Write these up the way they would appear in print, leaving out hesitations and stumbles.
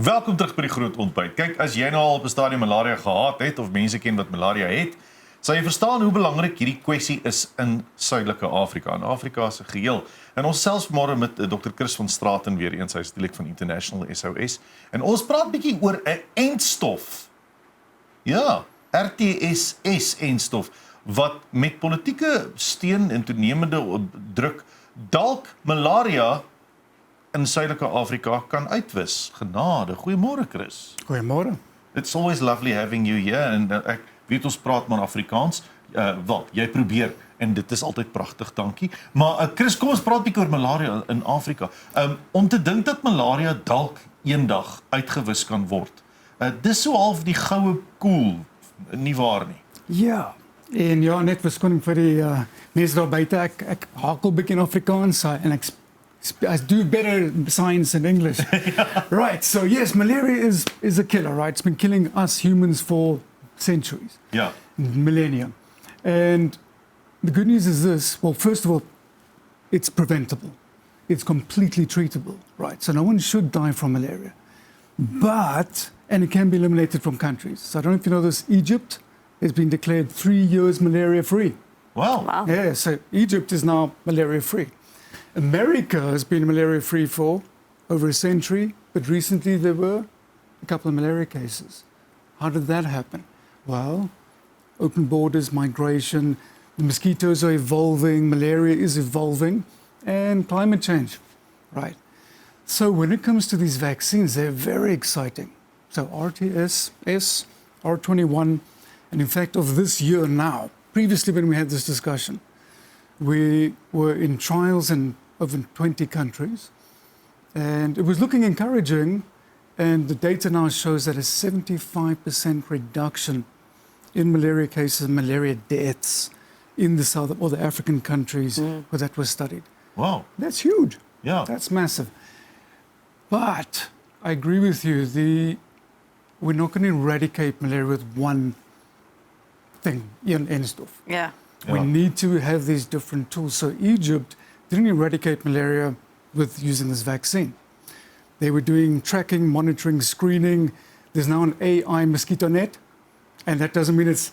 Welkom terug by die groot ontbyt. Kyk, as jy nou al op 'n stadium malaria gehad het of mense ken wat malaria het, sal jy verstaan hoe belangrik hierdie kwessie is in Suidelike Afrika, in Afrika se geheel. En ons selfs môre met Dr. Chris van Straten weer eens, hy is die van International SOS. En ons praat bietjie oor 'n entstof. Ja, RTS S-entstof wat met politieke steun en toenemende druk dalk malaria in Suidelike Afrika kan uitwis. Genade. Goeiemôre Chris. Goeiemôre. It's always lovely having you here en ek weet ons praat maar Afrikaans. Wat jy probeer en dit is altyd pragtig, dankie. Maar Chris, kom ons praat bietjie oor malaria in Afrika. Om te dink dat malaria dalk eendag uitgewis kan word. Dis so half die goue koel, nie waar nie? Ja. En ja, net verskoning vir die mense daar buite. Ek hakel bietjie in Afrikaans en I do better science in English. Right, so yes, malaria is a killer, right? It's been killing us humans for centuries. Yeah. Millennia. And the good news is this, well, first of all, it's preventable. It's completely treatable, right? So no one should die from malaria. But, and it can be eliminated from countries. So I don't know if you know this, Egypt has been declared 3 years malaria-free. Wow. Yeah, so Egypt is now malaria-free. America has been malaria-free for over a century, but recently there were a couple of malaria cases. How did that happen? Well, open borders, migration, the mosquitoes are evolving, malaria is evolving, and climate change, right? So when it comes to these vaccines, they're very exciting. So RTS S, R21, and in fact of this year now, previously when we had this discussion, we were in trials in over 20 countries, and it was looking encouraging, and the data now shows that a 75% reduction in malaria cases and malaria deaths in the South or the African countries where that was studied. Wow. That's huge. Yeah. That's massive. But I agree with you, we're not going to eradicate malaria with one thing, entstof. Yeah. We need to have these different tools. So Egypt didn't eradicate malaria with using this vaccine. They were doing tracking, monitoring, screening. There's now an AI mosquito net, and that doesn't mean it's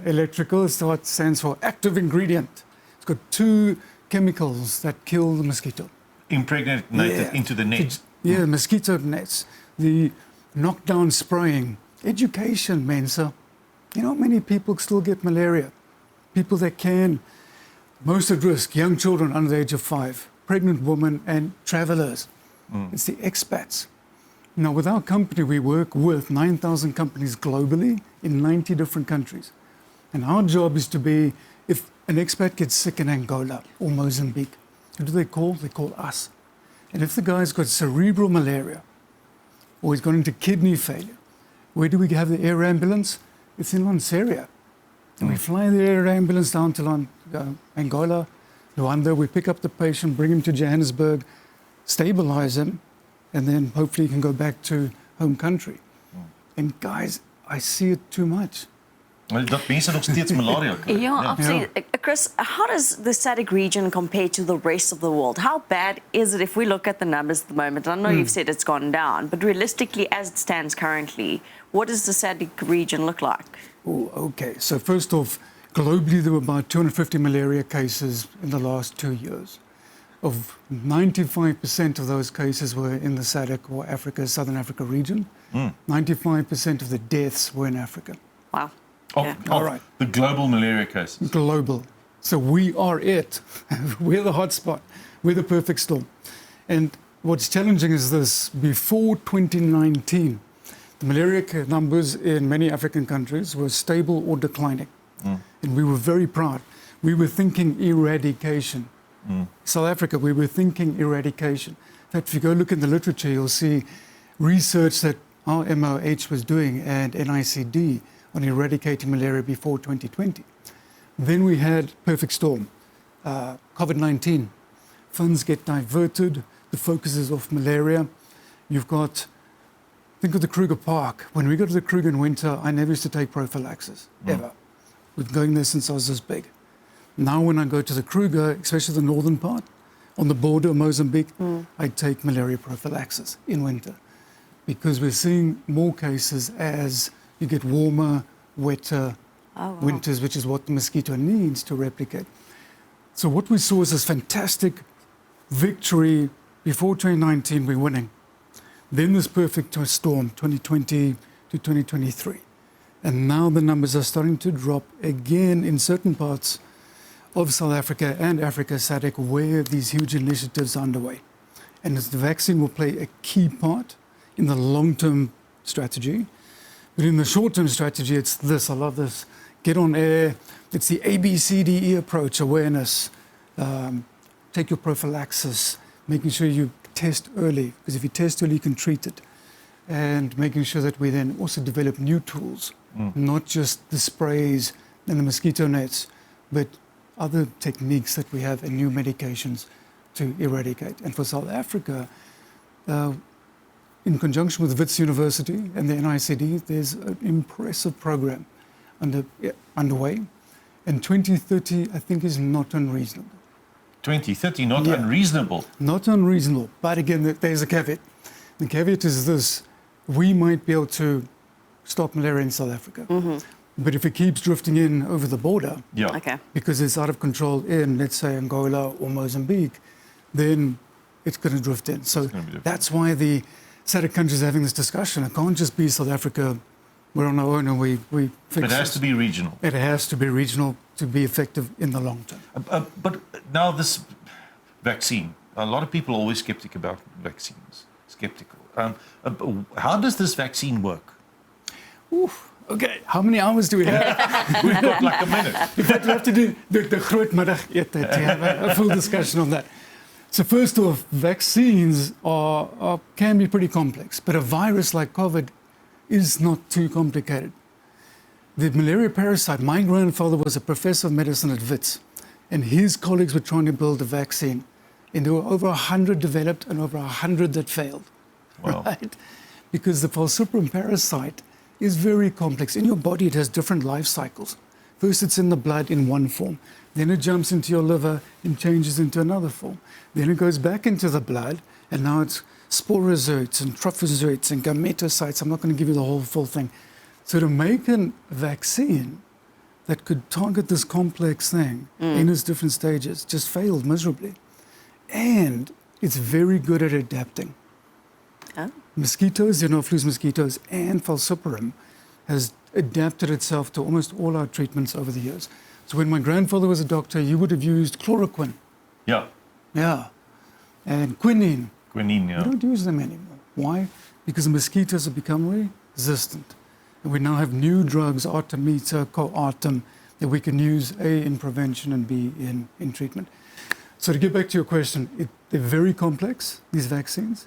electrical. It's what stands for active ingredient. It's got 2 chemicals that kill the mosquito. Impregnated into the net. Yeah, mosquito nets. The knockdown spraying. Education, Mensa. You know, many people still get malaria. People that can, most at risk, young children under the age of 5, pregnant women and travelers. It's the expats. Now, with our company, we work with 9,000 companies globally in 90 different countries. And our job is to be, if an expat gets sick in Angola or Mozambique, who do they call? They call us. And if the guy's got cerebral malaria or he's gone into kidney failure, where do we have the air ambulance? It's in Lanseria. And we fly the air ambulance down to Angola, Luanda. We pick up the patient, bring him to Johannesburg, stabilize him, and then hopefully he can go back to home country. And guys, I see it too much. Dat mense nog steeds malaria kry. Yeah, absolutely. Chris, how does the SADC region compare to the rest of the world? How bad is it if we look at the numbers at the moment? I know you've said it's gone down, but realistically, as it stands currently, what does the SADC region look like? Oh, okay. So first off, globally there were about 250 malaria cases in the last 2 years. Of 95% of those cases were in the SADC or Africa, Southern Africa region. 95% of the deaths were in Africa. Wow. All right. The global malaria cases. Global. So we are it. We're the hotspot. We're the perfect storm. And what's challenging is this. Before 2019, the malaria numbers in many African countries were stable or declining. And we were very proud. We were thinking eradication. South Africa, we were thinking eradication. In fact, if you go look in the literature, you'll see research that our MOH was doing and NICD on eradicating malaria before 2020. Then we had perfect storm, COVID-19. Funds get diverted, the focus is off malaria. You've got, think of the Kruger Park. When we go to the Kruger in winter, I never used to take prophylaxis, ever. We've been going there since I was this big. Now when I go to the Kruger, especially the northern part, on the border of Mozambique, I take malaria prophylaxis in winter. because we're seeing more cases as you get warmer, wetter winters, which is what the mosquito needs to replicate. So what we saw is this fantastic victory. Before 2019, we're winning. Then this perfect storm, 2020 to 2023. And now the numbers are starting to drop again in certain parts of South Africa and Africa SADC, where these huge initiatives are underway. And the vaccine will play a key part in the long-term strategy. But in the short-term strategy, it's this. I love this. Get on air. It's the ABCDE approach, awareness. Take your prophylaxis, making sure you test early, because if you test early, you can treat it. And making sure that we then also develop new tools, not just the sprays and the mosquito nets, but other techniques that we have and new medications to eradicate. And for South Africa, in conjunction with Wits University and the NICD, there's an impressive program underway. And 2030, I think, is not unreasonable. 2030, not unreasonable. Not unreasonable. But again, there's a caveat. The caveat is this. We might be able to stop malaria in South Africa. But if it keeps drifting in over the border, because it's out of control in, let's say, Angola or Mozambique, then it's going to drift in. So that's why the SADC countries are having this discussion. It can't just be South Africa, we're on our own and we fix it. It has to be regional. It has to be regional to be effective in the long term. But now this vaccine, a lot of people are always skeptic about vaccines, skeptical. How does this vaccine work? Okay, how many hours do we have? We've got like a minute. In fact, we have to do the grootmiddagete to have a full discussion on that. So first off, vaccines can be pretty complex, but a virus like COVID is not too complicated. The malaria parasite, my grandfather was a professor of medicine at Wits, and his colleagues were trying to build a vaccine. And there were over 100 developed and over 100 that failed. Wow. Right? Because the falciparum parasite is very complex. In your body, it has different life cycles. First, it's in the blood in one form. Then it jumps into your liver and changes into another form. Then it goes back into the blood, and now it's sporozoites and trophozoites and gametocytes. I'm not going to give you the whole full thing. So to make a vaccine that could target this complex thing in its different stages just failed miserably. And it's very good at adapting. Mosquitoes, Xenopheles mosquitoes, and falciparum has adapted itself to almost all our treatments over the years. So when my grandfather was a doctor, you would have used chloroquine. Yeah. And quinine. We We don't use them anymore. Why? Because the mosquitoes have become resistant. And we now have new drugs, Artemita, Coartem, that we can use, A, in prevention and B, in treatment. So to get back to your question, they're very complex, these vaccines.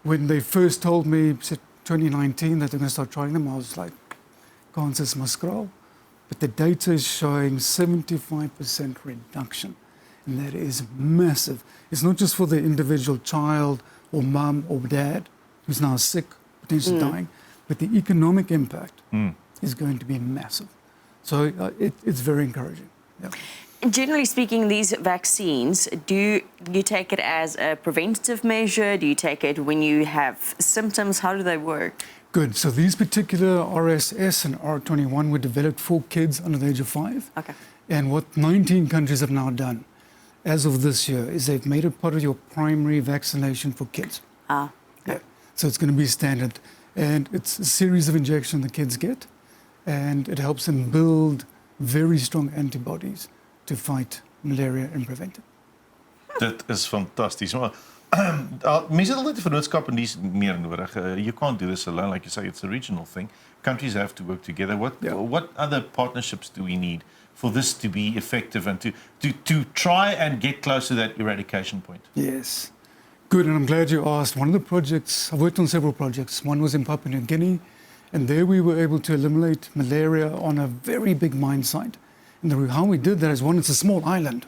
When they first told me, 2019, that they're going to start trying them, I was like, Kansas Muskrel. But the data is showing 75% reduction. And that is massive. It's not just for the individual child or mum or dad who's now sick, potentially dying, but the economic impact is going to be massive. So it's very encouraging. Yeah. Generally speaking, these vaccines, do you take it as a preventative measure? Do you take it when you have symptoms? How do they work? Good. So these particular RTS and R21 were developed for kids under the age of 5. Okay. And what 19 countries have now done as of this year is they've made it part of your primary vaccination for kids. Okay. Yeah. So it's going to be standard. And it's a series of injections the kids get, and it helps them build very strong antibodies to fight malaria and prevent it. Dit is fantasties. Maar mense het altyd 'n vennootskap en dis meer nodig. You can't do this alone, like you say, it's a regional thing. Countries have to work together. What other partnerships do we need for this to be effective and to try and get close to that eradication point? Yes. Good, and I'm glad you asked. One of the projects, I've worked on several projects. One was in Papua New Guinea, and there we were able to eliminate malaria on a very big mine site. And how we did that is, one, it's a small island.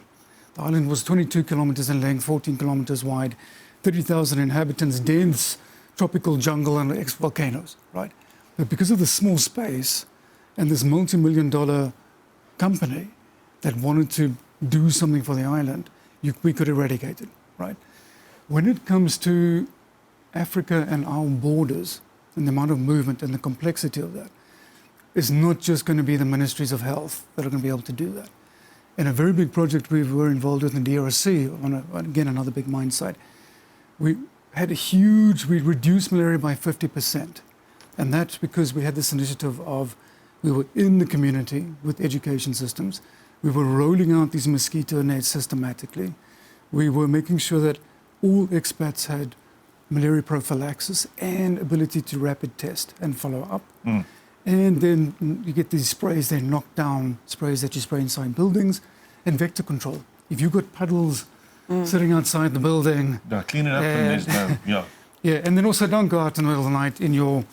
The island was 22 kilometers in length, 14 kilometers wide, 30,000 inhabitants, dense tropical jungle and ex-volcanoes, right? But because of the small space and this multi-million-dollar company that wanted to do something for the island, we could eradicate it, right? When it comes to Africa and our borders, and the amount of movement and the complexity of that, is not just going to be the ministries of health that are going to be able to do that. In a very big project we were involved with in the DRC, again, another big mine site, we reduced malaria by 50%. And that's because we had this initiative of, we were in the community with education systems. We were rolling out these mosquito nets systematically. We were making sure that all expats had malaria prophylaxis and ability to rapid test and follow up. And then you get these sprays, they're knockdown sprays that you spray inside buildings, and vector control. If you've got puddles sitting outside the building. Clean it up and there's no, yeah. Yeah, and then also don't go out in the middle of the night in your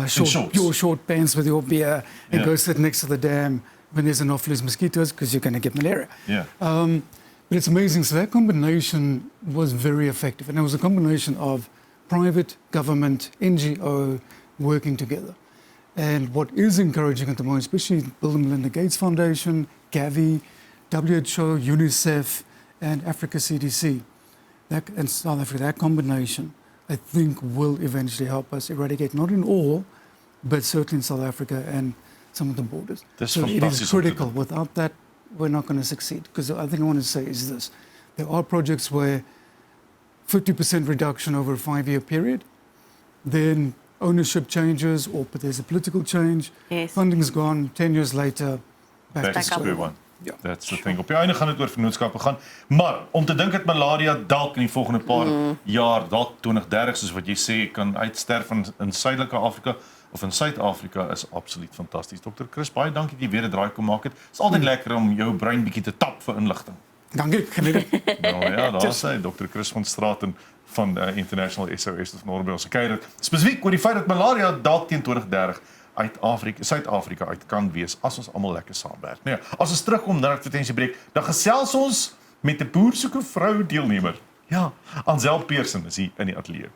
short pants with your beer and go sit next to the dam when there's Anopheles mosquitoes because you're going to get malaria. Yeah. But it's amazing. So that combination was very effective. And it was a combination of private, government, NGO working together. And what is encouraging at the moment, especially Bill and Melinda Gates Foundation, Gavi, WHO, UNICEF, and Africa CDC, and South Africa, that combination, I think will eventually help us eradicate, not in all, but certainly in South Africa and some of the borders. So it is critical. Without that, we're not going to succeed. Because the other thing I want to say is this. There are projects where 50% reduction over a 5-year period, then ownership changes or there's a political change, funding's gone, 10 years later, back to square one. Ja, that's the thing. Op die einde gaan dit oor vennootskappe gaan, maar om te dink dat malaria dalk in die volgende paar jaar, dalk 2030 soos wat jy sê, kan uitsterf in Suidelike Afrika of in Suid-Afrika is absoluut fantasties. Dr. Chris, baie dankie dat jy weer 'n draai kom maak het. Dit is altyd lekker om jou brein bietjie te tap vir inligting. Dankie, geniet. Nou ja, daar sê Dr. Chris van Straten van International SOS van Noord by ons kuier. Spesifiek oor die feit dat malaria dalk teen 2030 uit Suid-Afrika uit kan wees as ons almal lekker saamwerk. Nee, as ons terugkom na die advertensiebreek, dan gesels ons met 'n boer soek 'n vrou deelnemer. Ja, Ansel Pearson is hier in die ateljee.